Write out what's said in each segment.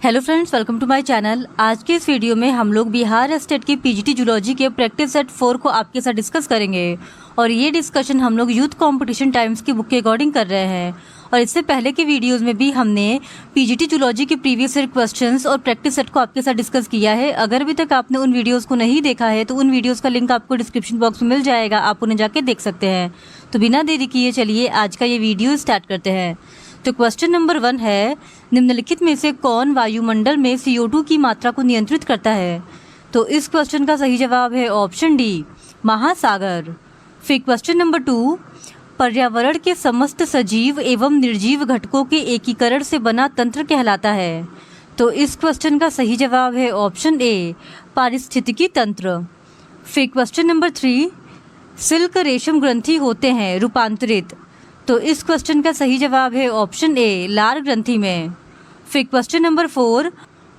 Hello friends, welcome to my channel. आज के इस वीडियो में हम लोग बिहार स्टेट के पीजीटी जूलॉजी के प्रैक्टिस सेट 4 को आपके साथ डिस्कस करेंगे। और ये डिस्कशन हम लोग यूथ कंपटीशन टाइम्स की बुक के अकॉर्डिंग कर रहे हैं। और इससे पहले के वीडियोस में भी हमने पीजीटी जूलॉजी के प्रीवियस ईयर क्वेश्चंस और प्रैक्टिस सेट को आपके साथ डिस्कस किया है। अगर अभी तक आपने उन वीडियोज़ को नहीं देखा है तो उन वीडियोज़ का लिंक आपको डिस्क्रिप्शन बॉक्स में मिल जाएगा, आप उन्हें जाके देख सकते हैं। तो बिना देरी किए चलिए आज का ये वीडियो स्टार्ट करते हैं। तो क्वेश्चन नंबर 1 है, निम्नलिखित में से कौन वायुमंडल में CO2 की मात्रा को नियंत्रित करता है? तो इस क्वेश्चन का सही जवाब है ऑप्शन डी, महासागर। फिर क्वेश्चन नंबर 2, पर्यावरण के समस्त सजीव एवं निर्जीव घटकों के एकीकरण से बना तंत्र कहलाता है। तो इस क्वेश्चन का सही जवाब है ऑप्शन ए, पारिस्थितिकी तंत्र। फिर क्वेश्चन नंबर 3, सिल्क रेशम ग्रंथि होते हैं रूपांतरित। तो इस क्वेश्चन का सही जवाब है ऑप्शन ए, लार ग्रंथि में। फिर क्वेश्चन नंबर 4,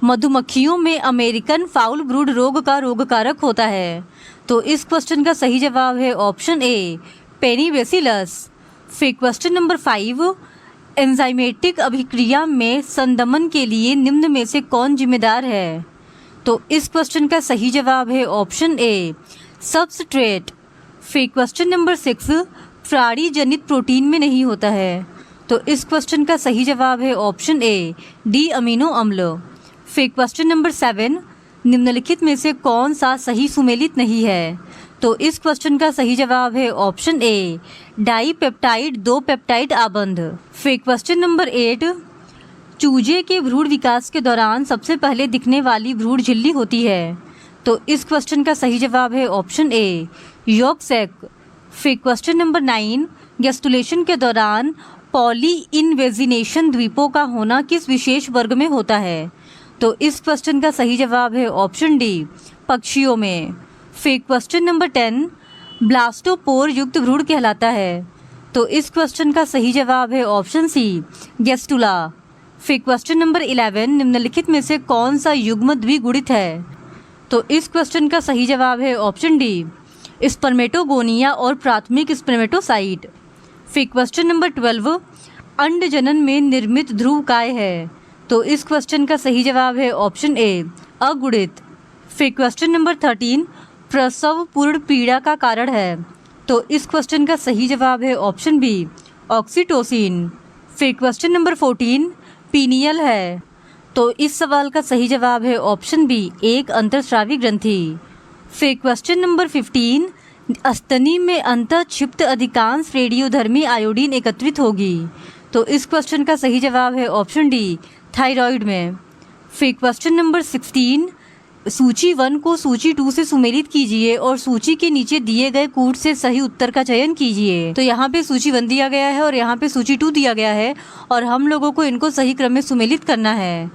मधुमक्खियों में अमेरिकन फाउल ब्रूड रोग का रोगकारक होता है। तो इस क्वेश्चन का सही जवाब है ऑप्शन ए, पेनिबेसिलस। फिर क्वेश्चन नंबर 5, एंजाइमेटिक अभिक्रिया में संदमन के लिए निम्न में से कौन जिम्मेदार है? तो इस क्वेश्चन का सही जवाब है ऑप्शन ए, सबस्ट्रेट। फिर क्वेश्चन नंबर 6, प्राणी जनित प्रोटीन में नहीं होता है। तो इस क्वेश्चन का सही जवाब है ऑप्शन ए, डी अमीनो अम्ल। फिर क्वेश्चन नंबर 7, निम्नलिखित में से कौन सा सही सुमेलित नहीं है? तो इस क्वेश्चन का सही जवाब है ऑप्शन ए, डाईपेप्टाइड 2 पेप्टाइड आबंध। फिर क्वेश्चन नंबर 8, चूजे के भ्रूण विकास के दौरान सबसे पहले दिखने वाली भ्रूण झिल्ली होती है। तो इस क्वेश्चन का सही जवाब है ऑप्शन ए, यॉर्क सैक। फिर क्वेश्चन नंबर 9, गैस्टुलेशन के दौरान पॉली इनवेजिनेशन द्वीपों का होना किस विशेष वर्ग में होता है? तो इस क्वेश्चन का सही जवाब है ऑप्शन डी, पक्षियों में। फिर क्वेश्चन नंबर 10, ब्लास्टोपोर युक्त भ्रूण कहलाता है। तो इस क्वेश्चन का सही जवाब है ऑप्शन सी, गैस्टुला। फिर क्वेश्चन नंबर 11, निम्नलिखित में से कौन सा युग्म द्विगुणित है? तो इस क्वेश्चन का सही जवाब है ऑप्शन डी, स्पर्मेटोगोनिया और प्राथमिक स्पर्मेटोसाइट। फिर क्वेश्चन नंबर 12, अंड जनन में निर्मित ध्रुव काय है? तो इस क्वेश्चन का सही जवाब है ऑप्शन ए, अगुणित। फिर क्वेश्चन नंबर 13, प्रसव पूर्ण पीड़ा का कारण है। तो इस क्वेश्चन का सही जवाब है ऑप्शन बी, ऑक्सीटोसिन। फिर क्वेश्चन नंबर 14, पीनियल है। तो इस सवाल का सही जवाब है ऑप्शन बी, एक अंतरस्रावी ग्रंथि। फिर क्वेश्चन नंबर 15, स्तनी में अंतःक्षिप्त अधिकांश रेडियोधर्मी आयोडीन एकत्रित होगी। तो इस क्वेश्चन का सही जवाब है ऑप्शन डी, थायराइड में। फिर क्वेश्चन नंबर 16, सूची 1 को सूची 2 से सुमेलित कीजिए और सूची के नीचे दिए गए कूट से सही उत्तर का चयन कीजिए। तो यहाँ पे सूची 1 दिया गया है और यहाँ पे सूची 2 दिया गया है और हम लोगों को इनको सही क्रम में सुमेलित करना है।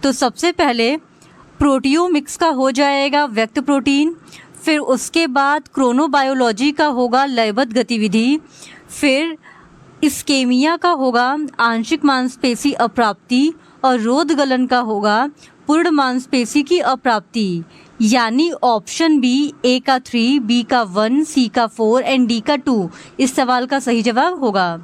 तो सबसे पहले प्रोटियोमिक्स का हो जाएगा व्यक्त प्रोटीन, फिर उसके बाद क्रोनोबायोलॉजी का होगा लयबद्ध गतिविधि, फिर इस्केमिया का होगा आंशिक मांसपेशी अप्राप्ति और रोधगलन का होगा पूर्ण मांसपेशी की अप्राप्ति। यानी ऑप्शन बी, ए का 3, बी का 1, सी का 4 एंड डी का 2 इस सवाल का सही जवाब होगा।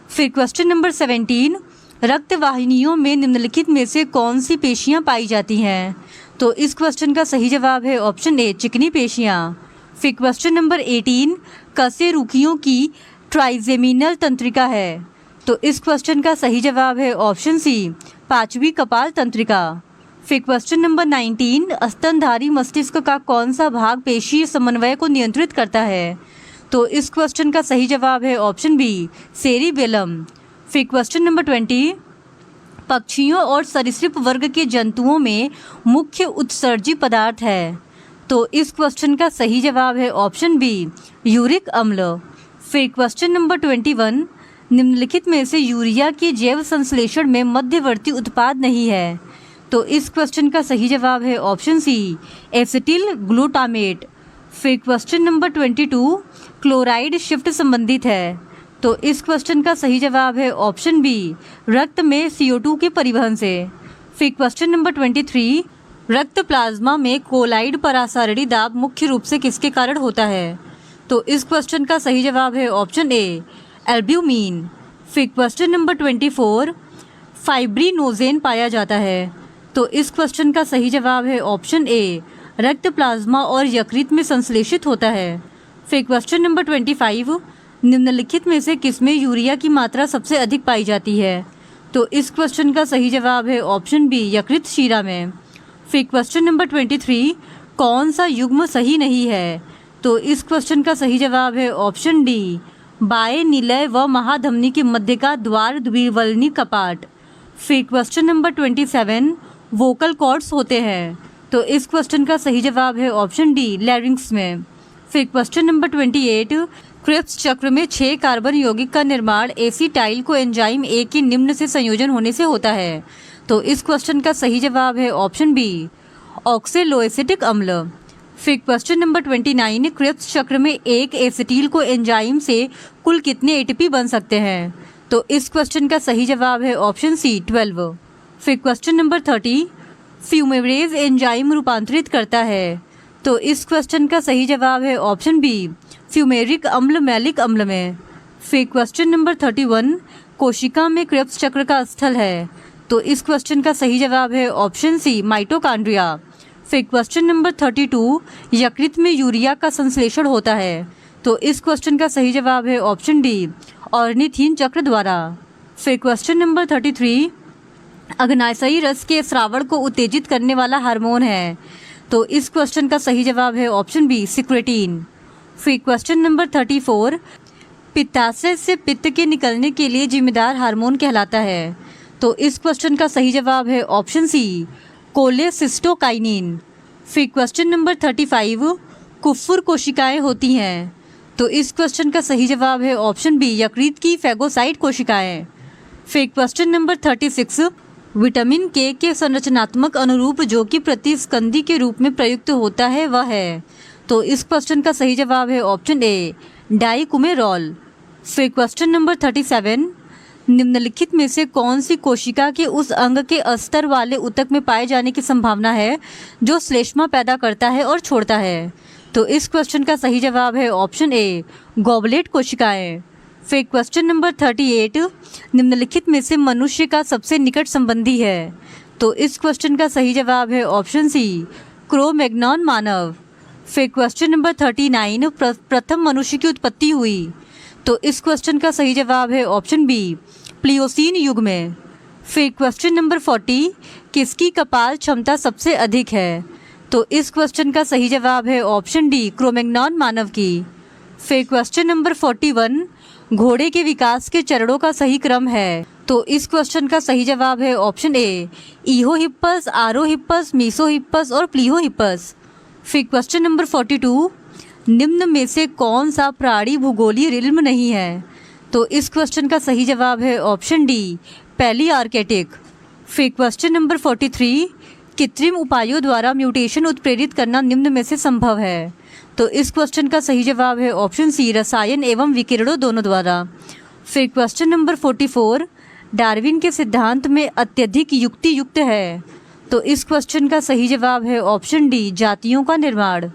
फिर क्वेश्चन नंबर 17, रक्त वाहिनियों में निम्नलिखित में से कौन सी पेशियां पाई जाती हैं? तो इस क्वेश्चन का सही जवाब है ऑप्शन ए, चिकनी पेशियां। फिर क्वेश्चन नंबर 18, कशेरुकियों की ट्राइजेमिनल तंत्रिका है। तो इस क्वेश्चन का सही जवाब है ऑप्शन सी, 5वीं कपाल तंत्रिका। फिर क्वेश्चन नंबर 19, स्तनधारी मस्तिष्क का कौन सा भाग पेशीय समन्वय को नियंत्रित करता है? तो इस क्वेश्चन का सही जवाब है ऑप्शन बी, सेरिबेलम। फिर क्वेश्चन नंबर 20, पक्षियों और सरीसृप वर्ग के जंतुओं में मुख्य उत्सर्जी पदार्थ है। तो इस क्वेश्चन का सही जवाब है ऑप्शन बी, यूरिक अम्ल। फिर क्वेश्चन नंबर 21, निम्नलिखित में से यूरिया के जैव संश्लेषण में मध्यवर्ती उत्पाद नहीं है। तो इस क्वेश्चन का सही जवाब है ऑप्शन सी, एसिटिल ग्लूटामेट। फिर क्वेश्चन नंबर 22, क्लोराइड शिफ्ट संबंधित है। तो इस क्वेश्चन का सही जवाब है ऑप्शन बी, रक्त में CO2 के परिवहन से। फिर क्वेश्चन नंबर 23, रक्त प्लाज्मा में कोलाइड परासारणी दाब मुख्य रूप से किसके कारण होता है? तो इस क्वेश्चन का सही जवाब है ऑप्शन ए, एल्ब्यूमिन। फिर क्वेश्चन नंबर 24, फाइब्रिनोजेन पाया जाता है। तो इस क्वेश्चन का सही जवाब है ऑप्शन ए, रक्त, प्लाज्मा और यकृत में संश्लेषित होता है। फिर क्वेश्चन नंबर 25, निम्नलिखित में से किसमें यूरिया की मात्रा सबसे अधिक पाई जाती है? तो इस क्वेश्चन का सही जवाब है ऑप्शन बी, यकृत शिरा में। फिर क्वेश्चन नंबर 23, कौन सा युग्म सही नहीं है? तो इस क्वेश्चन का सही जवाब है ऑप्शन डी, बाएं निलय व महाधमनी के मध्य का द्वार द्विवल्नी कपाट। फिर क्वेश्चन नंबर 27, वोकल कॉर्ड्स होते हैं। तो इस क्वेश्चन का सही जवाब है ऑप्शन डी, लैरिंक्स में। फिर क्वेश्चन नंबर 28, क्रिप्स चक्र में 6 कार्बन यौगिक का निर्माण एसिटाइल को एंजाइम ए के निम्न से संयोजन होने से होता है। तो इस क्वेश्चन का सही जवाब है ऑप्शन बी, ऑक्सैलोएसिटिक अम्ल। फिर क्वेश्चन नंबर 29, क्रिप्स चक्र में एक एसिटिल को एंजाइम से कुल कितने एटीपी बन सकते हैं? तो इस क्वेश्चन का सही जवाब है ऑप्शन सी, 12। फिर क्वेश्चन नंबर 30, फ्यूमेरेज एंजाइम रूपांतरित करता है। तो इस क्वेश्चन का सही जवाब है ऑप्शन बी, फ्यूमेरिक अम्ल मैलिक अम्ल में। फिर क्वेश्चन नंबर 31, कोशिका में क्रिप्स चक्र का स्थल है। तो इस क्वेश्चन का सही जवाब है ऑप्शन सी, माइटोकॉन्ड्रिया। फिर क्वेश्चन नंबर 32, यकृत में यूरिया का संश्लेषण होता है। तो इस क्वेश्चन का सही जवाब है ऑप्शन डी, ऑर्निथीन चक्र द्वारा। फिर क्वेश्चन नंबर 33, अग्नाशयी रस के स्रावण को उत्तेजित करने वाला हार्मोन है। तो इस क्वेश्चन का सही जवाब है ऑप्शन बी, सिक्रेटिन। फिर क्वेश्चन नंबर 34, पित्ताशय से पित्त के निकलने के लिए जिम्मेदार हार्मोन कहलाता है। तो इस क्वेश्चन का सही जवाब है ऑप्शन सी, कोलेसिस्टोकाइनिन। फिर क्वेश्चन नंबर 35, कुफुर कोशिकाएं होती हैं। तो इस क्वेश्चन का सही जवाब है ऑप्शन बी, यकृत की फैगोसाइट कोशिकाएं। फिर क्वेश्चन नंबर 36, विटामिन के संरचनात्मक अनुरूप जो कि प्रतिस्कंदी के रूप में प्रयुक्त होता है वह है। तो इस क्वेश्चन का सही जवाब है ऑप्शन ए, डाइकुमेरॉल। फिर क्वेश्चन नंबर 37, निम्नलिखित में से कौन सी कोशिका के उस अंग के अस्तर वाले ऊतक में पाए जाने की संभावना है जो श्लेष्मा पैदा करता है और छोड़ता है? तो इस क्वेश्चन का सही जवाब है ऑप्शन ए, गॉबलेट कोशिकाएं। फिर क्वेश्चन नंबर 38, निम्नलिखित में से मनुष्य का सबसे निकट संबंधी है। तो इस क्वेश्चन का सही जवाब है ऑप्शन सी, क्रो-मैग्नॉन मानव। फिर क्वेश्चन नंबर 39, प्रथम मनुष्य की उत्पत्ति हुई। तो इस क्वेश्चन का सही जवाब है ऑप्शन बी, प्लियोसीन युग में। फिर क्वेश्चन नंबर 40, किसकी कपाल क्षमता सबसे अधिक है? तो इस क्वेश्चन का सही जवाब है ऑप्शन डी, क्रो-मैग्नॉन मानव की। फिर क्वेश्चन नंबर 41, घोड़े के विकास के चरणों का सही क्रम है। तो इस क्वेश्चन का सही जवाब है ऑप्शन ए, ईहोहिप्पस, आरोहिप्पस, मीसोहिप्पस और प्लीहोहिप्पस। फिर क्वेश्चन नंबर 42, निम्न में से कौन सा प्राणी भूगोलीय रिल्म नहीं है? तो इस क्वेश्चन का सही जवाब है ऑप्शन डी, पैलिआर्केटिक। फिर क्वेश्चन नंबर 43, कृत्रिम उपायों द्वारा म्यूटेशन उत्प्रेरित करना निम्न में से संभव है। तो इस क्वेश्चन का सही जवाब है ऑप्शन सी, रसायन एवं विकिरणों दोनों द्वारा। फिर क्वेश्चन नंबर 44, डार्विन के सिद्धांत में अत्यधिक युक्ति युक्त है। तो इस क्वेश्चन का सही जवाब है ऑप्शन डी, जातियों का निर्माण।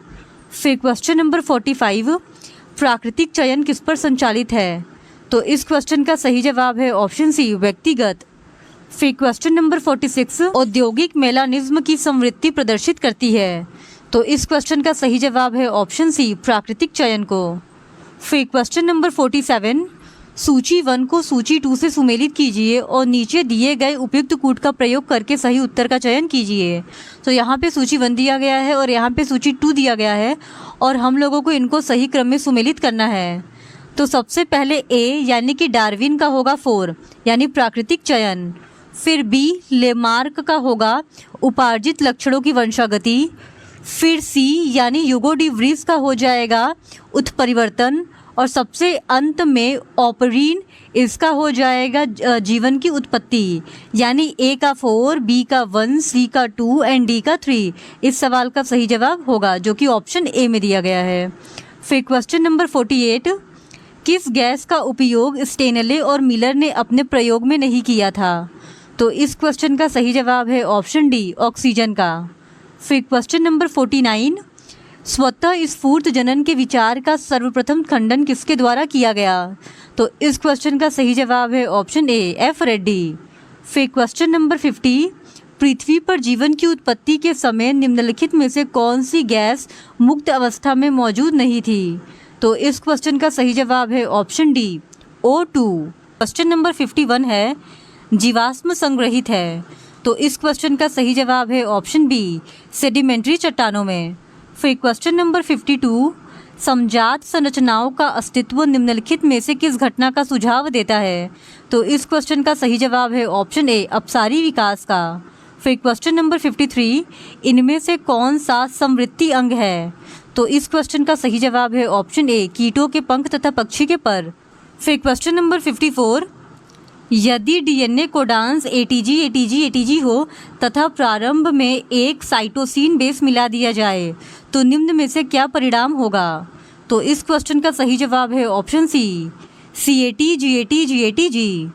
फिर क्वेश्चन नंबर 45, प्राकृतिक चयन किस पर संचालित है? तो इस क्वेश्चन का सही जवाब है ऑप्शन सी, व्यक्तिगत। फिर क्वेश्चन नंबर 46, औद्योगिक मेलानिज्म की संवृत्ति प्रदर्शित करती है। तो इस क्वेश्चन का सही जवाब है ऑप्शन सी, प्राकृतिक चयन को। फिर क्वेश्चन नंबर 47, सूची 1 को सूची 2 से सुमेलित कीजिए और नीचे दिए गए उपयुक्त कूट का प्रयोग करके सही उत्तर का चयन कीजिए। तो यहाँ पे सूची 1 दिया गया है और यहाँ पे सूची 2 दिया गया है और हम लोगों को इनको सही क्रम में सुमेलित करना है। तो सबसे पहले ए यानी कि डार्विन का होगा 4 यानी प्राकृतिक चयन। फिर बी लेमार्क का होगा उपार्जित लक्षणों की वंशागति। फिर सी यानी यूगो डी व्रीज का हो जाएगा उत्परिवर्तन। और सबसे अंत में ऑपरीन इसका हो जाएगा जीवन की उत्पत्ति, यानी ए का 4, बी का 1, सी का 2 एंड डी का 3 इस सवाल का सही जवाब होगा जो कि ऑप्शन ए में दिया गया है। फिर क्वेश्चन नंबर 48, किस गैस का उपयोग स्टेनले और मिलर ने अपने प्रयोग में नहीं किया था? तो इस क्वेश्चन का सही जवाब है ऑप्शन डी, ऑक्सीजन का। फिर क्वेश्चन नंबर 49, स्वतः स्फूर्त जनन के विचार का सर्वप्रथम खंडन किसके द्वारा किया गया? तो इस क्वेश्चन का सही जवाब है ऑप्शन ए, एफ रेड्डी। फिर क्वेश्चन नंबर 50, पृथ्वी पर जीवन की उत्पत्ति के समय निम्नलिखित में से कौन सी गैस मुक्त अवस्था में मौजूद नहीं थी? तो इस क्वेश्चन का सही जवाब है option D, O2। Question number 51 है, जीवाश्म संग्रहित है। तो इस क्वेश्चन का सही जवाब है ऑप्शन बी, सेडिमेंट्री चट्टानों में। फिर क्वेश्चन नंबर 52, समजात संरचनाओं का अस्तित्व निम्नलिखित में से किस घटना का सुझाव देता है? तो इस क्वेश्चन का सही जवाब है ऑप्शन ए, अपसारी विकास का। फिर क्वेश्चन नंबर 53, इनमें से कौन सा समवृत्ति अंग है? तो इस क्वेश्चन का सही जवाब है ऑप्शन ए, कीटों के पंख तथा पक्षी के पर। फिर क्वेश्चन नंबर 54, यदि डीएनए कोडांस ATG हो तथा प्रारंभ में एक साइटोसिन बेस मिला दिया जाए तो निम्न में से क्या परिणाम होगा? तो इस क्वेश्चन का सही जवाब है ऑप्शन सी, GATG।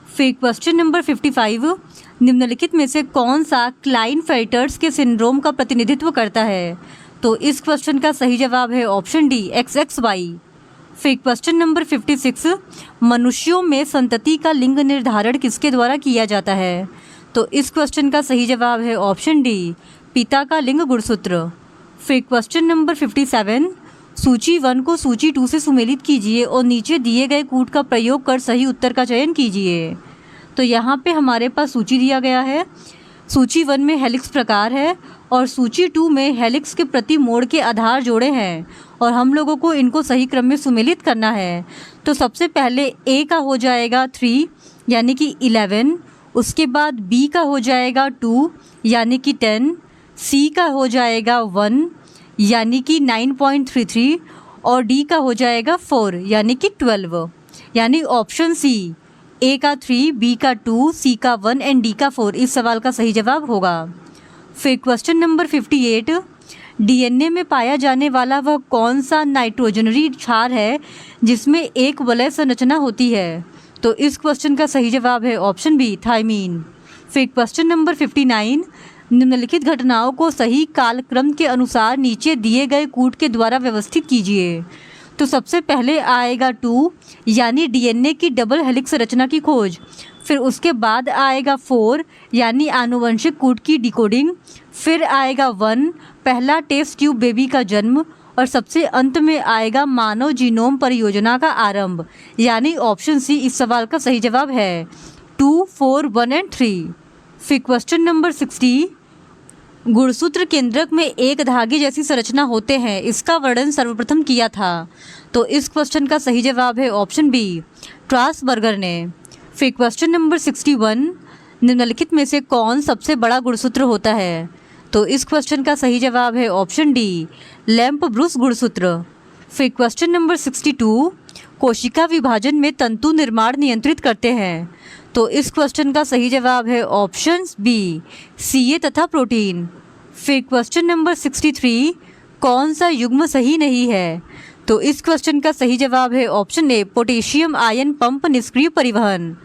फिर क्वेश्चन नंबर 55, निम्नलिखित में से कौन सा क्लाइनफेल्टर्स के सिंड्रोम का प्रतिनिधित्व करता है? तो इस क्वेश्चन का सही जवाब है ऑप्शन डी, XXY। फिर क्वेश्चन नंबर 56, मनुष्यों में संतति का लिंग निर्धारण किसके द्वारा किया जाता है? तो इस क्वेश्चन का सही जवाब है ऑप्शन डी, पिता का लिंग गुणसूत्र। फिर क्वेश्चन नंबर 57, सूची 1 को सूची 2 से सुमेलित कीजिए और नीचे दिए गए कूट का प्रयोग कर सही उत्तर का चयन कीजिए। तो यहाँ पे हमारे पास सूची दिया गया है। सूची 1 में हेलिक्स प्रकार है और सूची 2 में हेलिक्स के प्रति मोड़ के आधार जोड़े हैं और हम लोगों को इनको सही क्रम में सुमेलित करना है। तो सबसे पहले ए का हो जाएगा 3 यानी कि 11, उसके बाद बी का हो जाएगा 2 यानी कि 10, सी का हो जाएगा 1 यानी कि 9.33 और डी का हो जाएगा 4 यानी कि 12। यानी ऑप्शन सी, ए का 3, बी का 2, सी का 1 एंड डी का 4 इस सवाल का सही जवाब होगा। फिर क्वेश्चन नंबर 58, डीएनए में पाया जाने वाला वह कौन सा नाइट्रोजनरी क्षार है जिसमें एक वलय संरचना होती है? तो इस क्वेश्चन का सही जवाब है ऑप्शन बी, थायमीन। फिर क्वेश्चन नंबर 59, निम्नलिखित घटनाओं को सही कालक्रम के अनुसार नीचे दिए गए कूट के द्वारा व्यवस्थित कीजिए। तो सबसे पहले आएगा 2 यानी डीएनए की डबल हेलिक्स रचना की खोज। फिर उसके बाद आएगा 4 यानी आनुवंशिक कूट की डिकोडिंग। फिर आएगा 1, पहला टेस्ट ट्यूब बेबी का जन्म। और सबसे अंत में आएगा मानव जीनोम परियोजना का आरंभ। यानी ऑप्शन सी इस सवाल का सही जवाब है, 2, 4, 1 एंड 3। फिर क्वेश्चन नंबर 60, गुणसूत्र केंद्रक में एक धागे जैसी संरचना होते हैं, इसका वर्णन सर्वप्रथम किया था? तो इस क्वेश्चन का सही जवाब है ऑप्शन बी, स्ट्रासबर्गर ने। फिर क्वेश्चन नंबर 61, निम्नलिखित में से कौन सबसे बड़ा गुणसूत्र होता है? तो इस क्वेश्चन का सही जवाब है ऑप्शन डी, लैम्प ब्रूस गुणसूत्र। फिर क्वेश्चन नंबर 62, कोशिका विभाजन में तंतु निर्माण नियंत्रित करते हैं। तो इस क्वेश्चन का सही जवाब है ऑप्शन बी, CA तथा प्रोटीन। फिर क्वेश्चन नंबर 63, कौन सा युग्म सही नहीं है? तो इस क्वेश्चन का सही जवाब है option A, potassium ion pump निष्क्रिय परिवहन।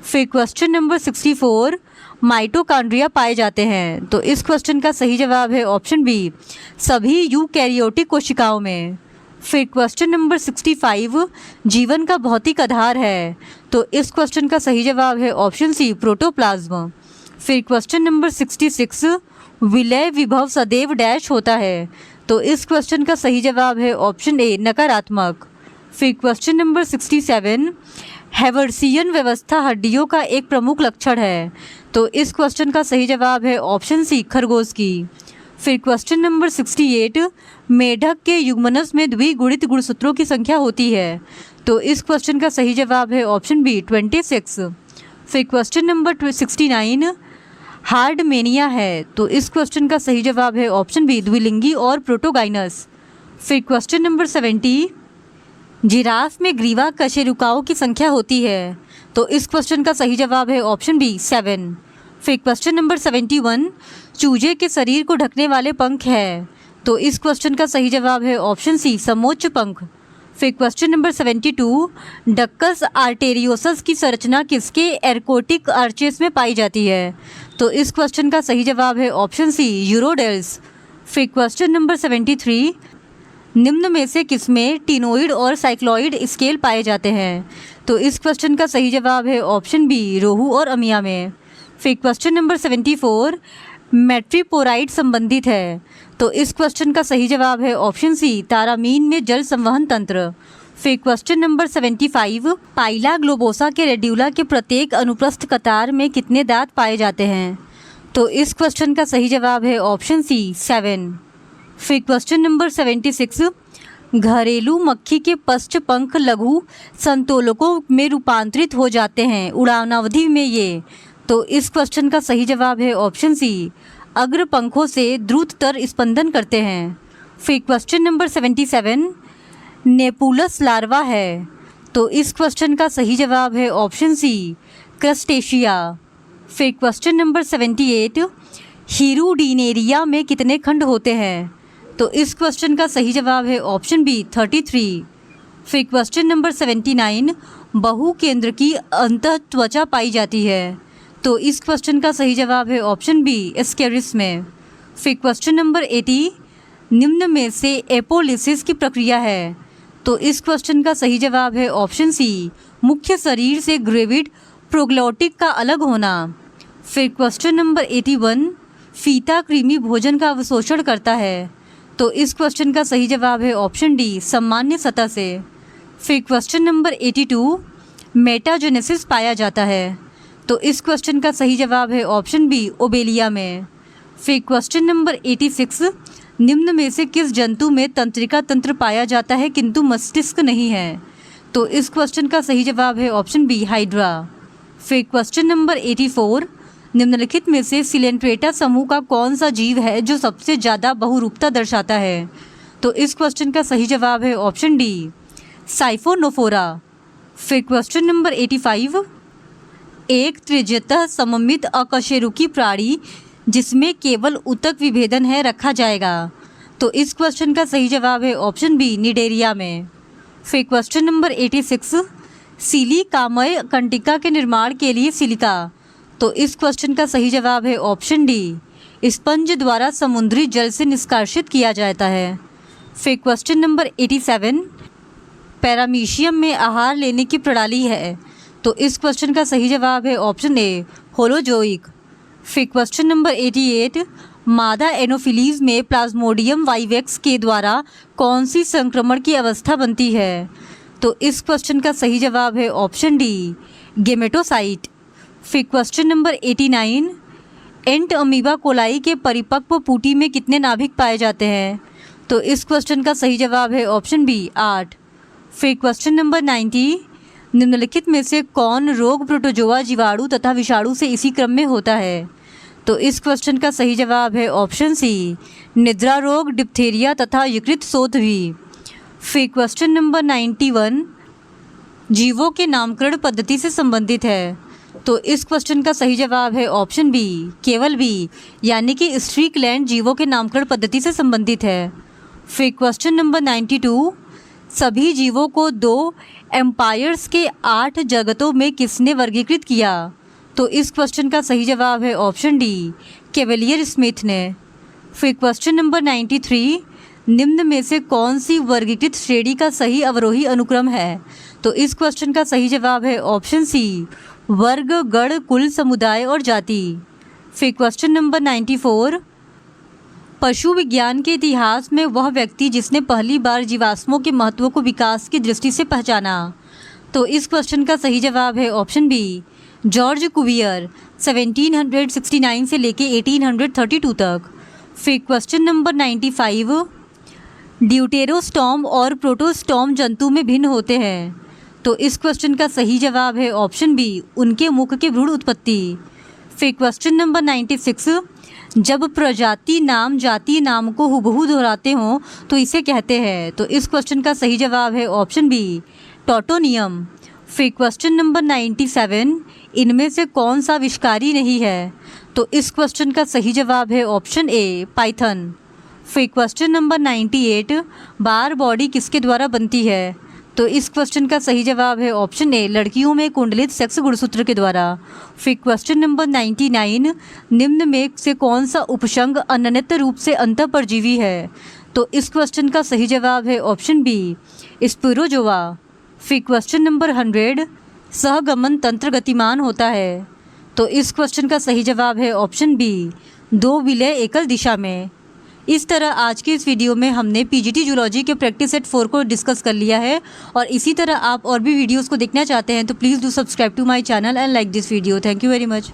फिर क्वेश्चन नंबर 64, माइटोकॉन्ड्रिया पाए जाते हैं। तो इस क्वेश्चन का सही जवाब है ऑप्शन बी, सभी यूकैरियोटिक कोशिकाओं में। फिर क्वेश्चन नंबर 65, जीवन का भौतिक आधार है। तो इस क्वेश्चन का सही जवाब है ऑप्शन सी, प्रोटोप्लाज्म। फिर क्वेश्चन नंबर 66, विलय विभव सदैव डैश होता है। तो इस क्वेश्चन का सही जवाब है ऑप्शन ए, नकारात्मक। फिर क्वेश्चन नंबर 67, हैवर्सियन व्यवस्था हड्डियों का एक प्रमुख लक्षण है। तो इस क्वेश्चन का सही जवाब है ऑप्शन सी, खरगोश की। फिर क्वेश्चन नंबर 68, मेढक के युग्मनस में द्विगुणित गुणसूत्रों की संख्या होती है। तो इस क्वेश्चन का सही जवाब है ऑप्शन बी, 26। फिर क्वेश्चन नंबर 69, हार्डमेनिया है। तो इस क्वेश्चन का सही जवाब है ऑप्शन बी, द्विलिंगी और प्रोटोगाइनस। फिर क्वेश्चन नंबर 70, जिराफ में ग्रीवा कशेरुकाओं की संख्या होती है। तो इस क्वेश्चन का सही जवाब है ऑप्शन बी, 7। फिर क्वेश्चन नंबर 71, चूजे के शरीर को ढकने वाले पंख है। तो इस क्वेश्चन का सही जवाब है ऑप्शन सी, समोच्च पंख। फिर क्वेश्चन नंबर 72, डक्कस आर्टेरियोसस की संरचना किसके एरकोटिक आर्चेस में पाई जाती है? तो इस क्वेश्चन का सही जवाब है ऑप्शन सी, यूरोडेल्स। फिर क्वेश्चन नंबर 73, निम्न में से किसमें टिनोइड और साइक्लॉइड स्केल पाए जाते हैं? तो इस क्वेश्चन का सही जवाब है ऑप्शन बी, रोहू और अमिया में। फिर क्वेश्चन नंबर 74 मेट्रीपोराइट संबंधित है। तो इस क्वेश्चन का सही जवाब है ऑप्शन सी, तारामीन में जल संवहन तंत्र। फिर क्वेश्चन नंबर 75 पाइला ग्लोबोसा के रेड्यूला के प्रत्येक अनुप्रस्थ कतार में कितने दांत पाए जाते हैं? तो इस क्वेश्चन का सही जवाब है ऑप्शन सी, 7। फिर क्वेश्चन नंबर 76 घरेलू मक्खी के पश्च पंख लघु संतोलकों में रूपांतरित हो जाते हैं उड़ानावधि में ये। तो इस क्वेश्चन का सही जवाब है ऑप्शन सी, अग्र पंखों से द्रुततर स्पंदन करते हैं। फिर क्वेश्चन नंबर 77 नेपुलस लार्वा है। तो इस क्वेश्चन का सही जवाब है ऑप्शन सी, क्रस्टेशिया। फिर क्वेश्चन नंबर 78 हीरुडीनेरिया में कितने खंड होते हैं? तो इस क्वेश्चन का सही जवाब है ऑप्शन बी, 33। फिर क्वेश्चन नंबर 79 बहु केंद्र की अंतः त्वचा पाई जाती है। तो इस क्वेश्चन का सही जवाब है ऑप्शन बी, एस्केरिस में। फिर क्वेश्चन नंबर 80 निम्न में से एपोलिसिस की प्रक्रिया है। तो इस क्वेश्चन का सही जवाब है ऑप्शन सी, मुख्य शरीर से ग्रेविड प्रोग्लोटिक का अलग होना। फिर क्वेश्चन नंबर 81 फीता कृमि भोजन का अवशोषण करता है। तो इस क्वेश्चन का सही जवाब है ऑप्शन डी, सामान्य सतह से। फिर क्वेश्चन नंबर 82 मेटाजेनेसिस पाया जाता है। तो इस क्वेश्चन का सही जवाब है ऑप्शन बी, ओबेलिया में। फिर क्वेश्चन नंबर 86 निम्न में से किस जंतु में तंत्रिका तंत्र पाया जाता है किंतु मस्तिष्क नहीं है? तो इस क्वेश्चन का सही जवाब है ऑप्शन बी, हाइड्रा। फिर क्वेश्चन नंबर 84 निम्नलिखित में से सिलेंट्रेटा समूह का कौन सा जीव है जो सबसे ज़्यादा बहुरूपता दर्शाता है? तो इस क्वेश्चन का सही जवाब है ऑप्शन डी, साइफोनोफोरा। फिर क्वेश्चन नंबर 85 एक त्रिज्यतः सममित अकशेरुकी प्राणी जिसमें केवल ऊतक विभेदन है रखा जाएगा। तो इस क्वेश्चन का सही जवाब है ऑप्शन बी, निडेरिया में। फिर क्वेश्चन नंबर 86 सिलिकामय कंटिका के निर्माण के लिए सिलिका। तो इस क्वेश्चन का सही जवाब है ऑप्शन डी, स्पंज द्वारा समुद्री जल से निष्कासित किया जाता है। फिर क्वेश्चन नंबर 87 पैरामीशियम में आहार लेने की प्रणाली है। तो इस क्वेश्चन का सही जवाब है ऑप्शन ए, होलोजोइक। फिर क्वेश्चन नंबर 88 मादा एनोफिलीज में प्लाज्मोडियम वाइवेक्स के द्वारा कौन सी संक्रमण की अवस्था बनती है? तो इस क्वेश्चन का सही जवाब है ऑप्शन डी, गेमेटोसाइट। फिर क्वेश्चन नंबर 89 एंट अमीबा कोलाई के परिपक्व पुटी में कितने नाभिक पाए जाते हैं? तो इस क्वेश्चन का सही जवाब है ऑप्शन बी, 8। फिर क्वेश्चन नंबर 90 निम्नलिखित में से कौन रोग प्रोटोजोआ जीवाणु तथा विषाणु से इसी क्रम में होता है? तो इस क्वेश्चन का सही जवाब है ऑप्शन सी, निद्रा रोग, डिप्थेरिया तथा यकृत शोथ भी। फिर क्वेश्चन नंबर 91 जीवों के नामकरण पद्धति से संबंधित है। तो इस क्वेश्चन का सही जवाब है ऑप्शन बी, केवल बी, यानी कि स्ट्रीकलैंड जीवों के नामकरण पद्धति से संबंधित है। फिर क्वेश्चन नंबर 92 सभी जीवों को 2 एम्पायर्स के 8 जगतों में किसने वर्गीकृत किया? तो इस क्वेश्चन का सही जवाब है ऑप्शन डी, कैवेलियर स्मिथ ने। फिर क्वेश्चन नंबर 93 निम्न में से कौन सी वर्गीकृत श्रेणी का सही अवरोही अनुक्रम है? तो इस क्वेश्चन का सही जवाब है ऑप्शन सी, वर्ग, गण, कुल, समुदाय और जाति। फिर क्वेश्चन नंबर 94 पशु विज्ञान के इतिहास में वह व्यक्ति जिसने पहली बार जीवाश्मों के महत्व को विकास की दृष्टि से पहचाना। तो इस क्वेश्चन का सही जवाब है ऑप्शन बी, जॉर्ज कुवियर, 1769 से लेके 1832 तक। फिर क्वेश्चन नंबर 95 ड्यूटेरोस्टॉम और प्रोटोस्टॉम जंतु में भिन्न होते हैं। तो इस क्वेश्चन का सही जवाब है ऑप्शन बी, उनके मुख के भ्रूण उत्पत्ति। फिर क्वेश्चन नंबर 96 जब प्रजाति नाम जातीय नाम को हुबहू दोहराते हों तो इसे कहते हैं। तो इस क्वेश्चन का सही जवाब है ऑप्शन बी, टॉटोनियम। फिर क्वेश्चन नंबर 97 इनमें से कौन सा विषकारी नहीं है? तो इस क्वेश्चन का सही जवाब है ऑप्शन ए, पाइथन। फिर क्वेश्चन नंबर 98 बार बॉडी किसके द्वारा बनती है? तो इस क्वेश्चन का सही जवाब है ऑप्शन ए, लड़कियों में कुंडलित सेक्स गुणसूत्र के द्वारा। फिर क्वेश्चन नंबर 99 निम्न में से कौन सा उपसंग अनन्यत रूप से अंतःपरजीवी है? तो इस क्वेश्चन का सही जवाब है ऑप्शन बी, स्पिरोजोआ। फिर क्वेश्चन नंबर 100 सहगमन तंत्र गतिमान होता है। तो इस क्वेश्चन का सही जवाब है ऑप्शन बी, 2 विलय एकल दिशा में। इस तरह आज की इस वीडियो में हमने पीजीटी जूलॉजी के प्रैक्टिस सेट 4 को डिस्कस कर लिया है। और इसी तरह आप और भी वीडियोस को देखना चाहते हैं तो please do subscribe to my channel and like this video. Thank you very much.